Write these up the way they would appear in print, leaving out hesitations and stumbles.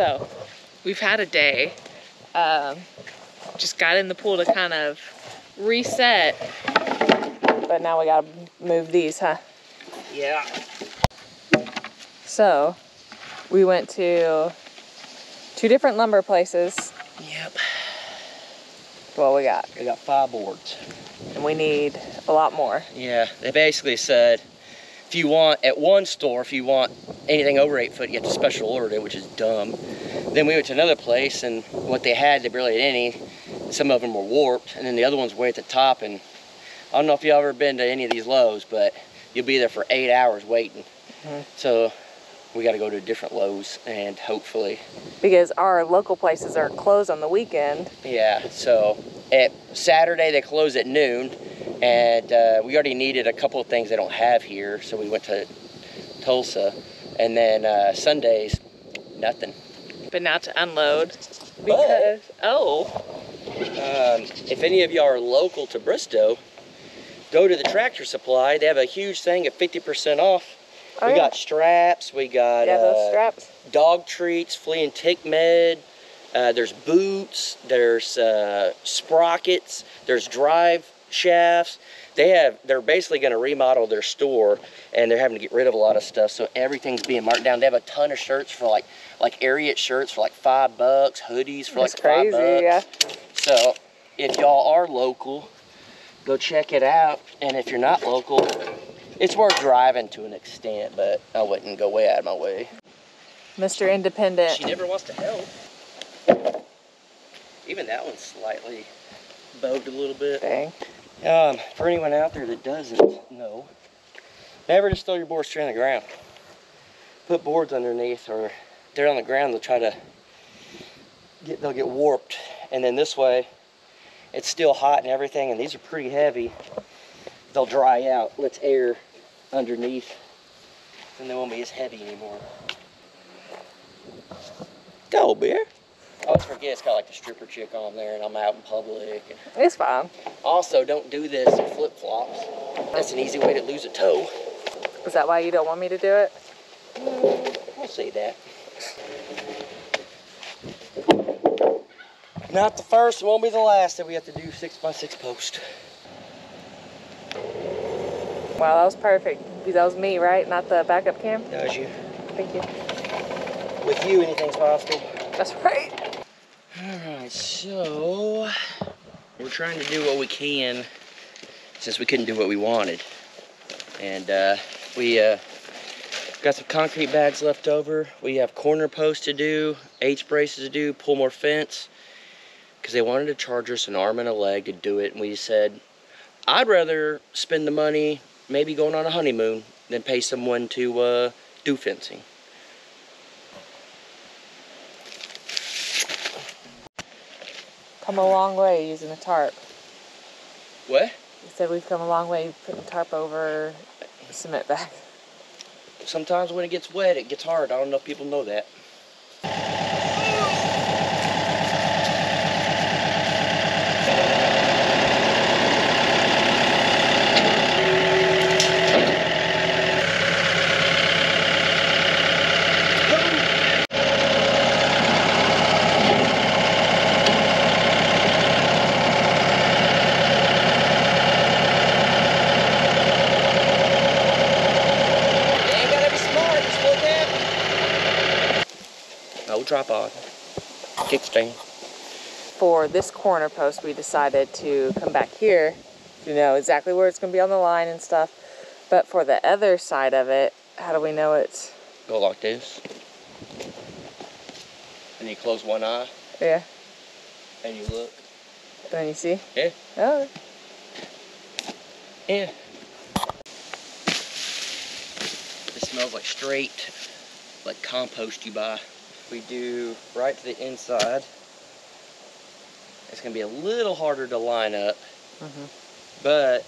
So we've had a day. Just got in the pool to kind of reset. But now we gotta move these, huh? Yeah. So we went to 2 different lumber places. Yep. Well, we got 5 boards. and we need a lot more. Yeah, they basically said if you want, at one store, if you want anything over 8 foot, you have to special order it, which is dumb. Then we went to another place, and what they had, they barely had any. Some of them were warped, and then the other ones were way at the top. And I don't know if you've ever been to any of these Lowe's, but you'll be there for 8 hours waiting. So we got to go to different Lowe's, and hopefully. Because our local places are closed on the weekend. Yeah, so at Saturday they close at noon, and we already needed a couple of things they don't have here, so we went to Tulsa. And then Sundays, nothing. But now to unload because, if any of y'all are local to Bristow, go to the Tractor Supply. They have a huge thing at 50% off. We got straps, we got those straps. Dog treats, flea and tick med, there's boots, there's sprockets, there's drive shafts. They're basically going to remodel their store, and they're having to get rid of a lot of stuff, so everything's being marked down. They have a ton of shirts for like Ariat shirts for like $5, hoodies for like $5. Yeah. So if y'all are local, go check it out. And if you're not local, it's worth driving to an extent, but I wouldn't go way out of my way. Mr. Independent. She never wants to help. Even that one's slightly bowed a little bit. Dang. For anyone out there that doesn't know, never just throw your board straight on the ground. Put boards underneath, or if they're on the ground, they'll get warped. And then this way, it's still hot and everything, and these are pretty heavy. They'll dry out, lets air underneath, and they won't be as heavy anymore. Go, bear. I always forget it's got like the stripper chick on there, and I'm out in public. It's fine. Also, don't do this in flip-flops. That's an easy way to lose a toe. Is that why you don't want me to do it? I'll say that. Not the first, it won't be the last that we have to do 6x6 post. Wow, that was perfect. That was me, right? Not the backup cam? That was you. Thank you. With you, anything's possible. That's right. Alright, so we're trying to do what we can since we couldn't do what we wanted. And we got some concrete bags left over. We have corner posts to do, H-braces to do, pull more fence. Because they wanted to charge us an arm and a leg to do it. And we said, I'd rather spend the money maybe going on a honeymoon than pay someone to do fencing. Come a long way using a tarp. What? You said we've come a long way putting tarp over cement bag. Sometimes when it gets wet, it gets hard. I don't know if people know that. No tripod, kickstand. For this corner post, we decided to come back here. You know exactly where it's going to be on the line and stuff. But for the other side of it, how do we know it's... Go like this. And you close one eye. Yeah. And you look. Then you see? Yeah. Oh. Yeah. It smells like straight, like compost you buy. We do right to the inside. It's gonna be a little harder to line up, but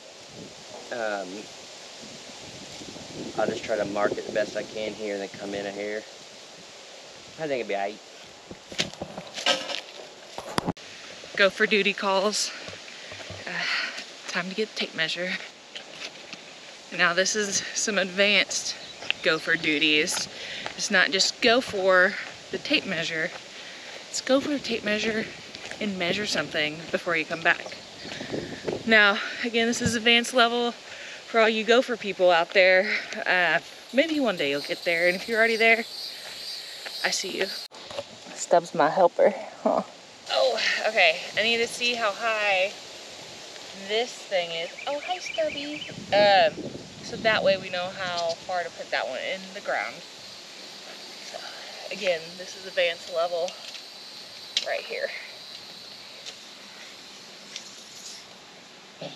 I'll just try to mark it the best I can here and then come in here. I think it'd be alright. Go for duty calls. Time to get the tape measure. Now this is some advanced go for duties. It's not just go for, the tape measure. Let's go for a tape measure and measure something before you come back. Now, again, this is advanced level for all you gopher people out there. Maybe one day you'll get there, and if you're already there, I see you. Stubb's my helper. Huh. Oh, okay. I need to see how high this thing is. Oh, hi, Stubby. So that way we know how far to put that one in the ground. So, again, this is advanced level right here. To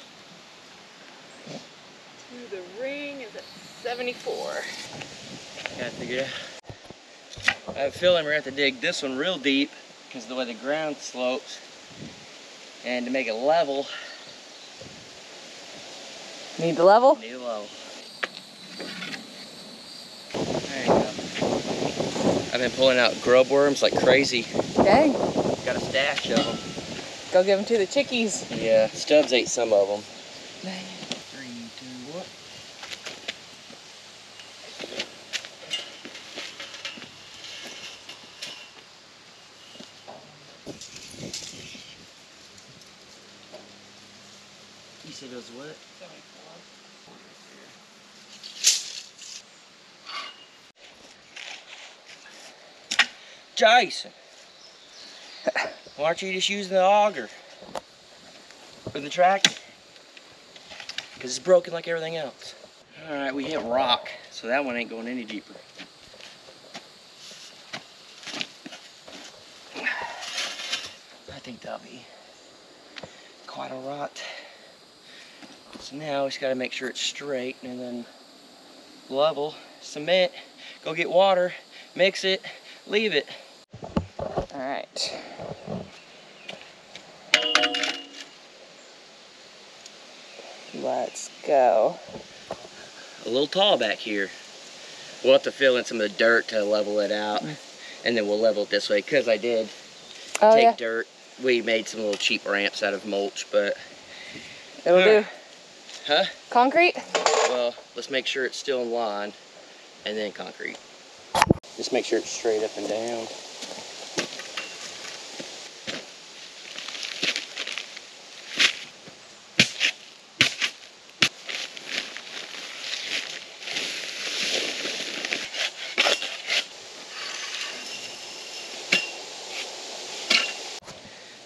the ring is at 74. Gotta figure it out. I have a feeling we're gonna have to dig this one real deep because of the way the ground slopes. And to make it level, Need the level? need a level. There you go. I've been pulling out grub worms like crazy. Okay. Got a stash of them. Go give them to the chickies. Yeah, Stubbs ate some of them. 3, 2, 1. You said it was what? 74. Jason, why aren't you just using the auger for the tractor? Because it's broken like everything else. All right, we hit rock, so that one ain't going any deeper. I think that'll be quite a rot. So now we just got to make sure it's straight and then level, cement, go get water, mix it, leave it. All right. Let's go. A little tall back here. We'll have to fill in some of the dirt to level it out, and then we'll level it this way, because I did take dirt. We made some little cheap ramps out of mulch, but... It'll do. Huh? Concrete? Well, let's make sure it's still in line, and then concrete. Just make sure it's straight up and down.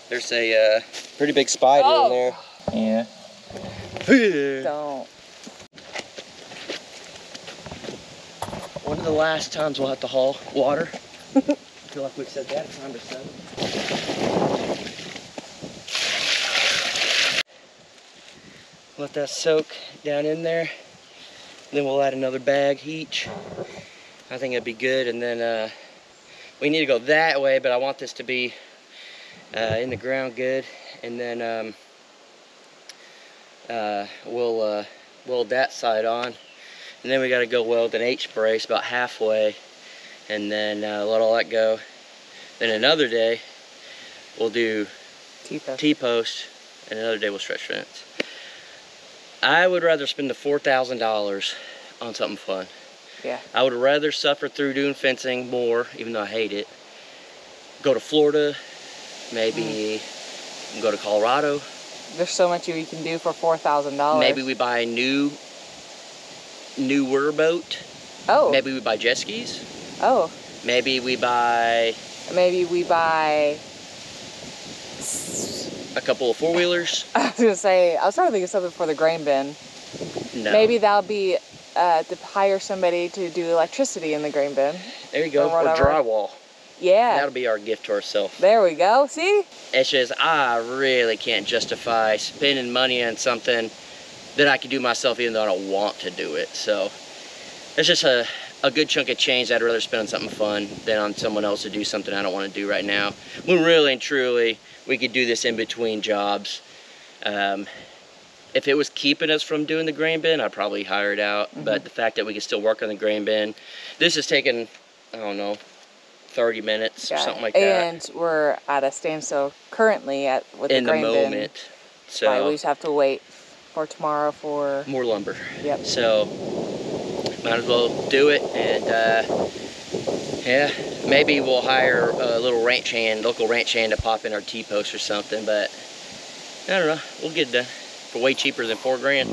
There's a pretty big spider in there. Yeah. Don't. One of the last times we'll have to haul water. I feel like we've said that time or 7. Let that soak down in there. Then we'll add another bag each. I think it'd be good. And then we need to go that way, but I want this to be in the ground good. And then we'll weld that side on. And then we got to go weld an H-brace about halfway, and then let all that go. Then another day, we'll do T-post, and another day we'll stretch fence. I would rather spend the $4,000 on something fun. Yeah. I would rather suffer through doing fencing more, even though I hate it. Go to Florida, maybe go to Colorado. There's so much you can do for $4,000. Maybe we buy a newer boat. Oh. Maybe we buy jet skis. Oh. Maybe we buy a couple of 4-wheelers. I was gonna say, I was trying to think of something for the grain bin. No. Maybe that'll be to hire somebody to do electricity in the grain bin. There you go. Or drywall. Yeah. That'll be our gift to ourselves. There we go. See? It's just I really can't justify spending money on something that I could do myself, even though I don't want to do it. So it's just a good chunk of change I'd rather spend on something fun than on someone else to do something I don't want to do right now. When really and truly we could do this in between jobs. If it was keeping us from doing the grain bin, I'd probably hire it out. But the fact that we can still work on the grain bin, this is taking, I don't know, 30 minutes or something like that. And we're at a standstill currently with the grain bin. In the moment. So we just have to wait for tomorrow for more lumber. Yep. So might as well do it. And yeah, maybe we'll hire a little local ranch hand to pop in our T-post or something, but I don't know, we'll get it done for way cheaper than $4 grand.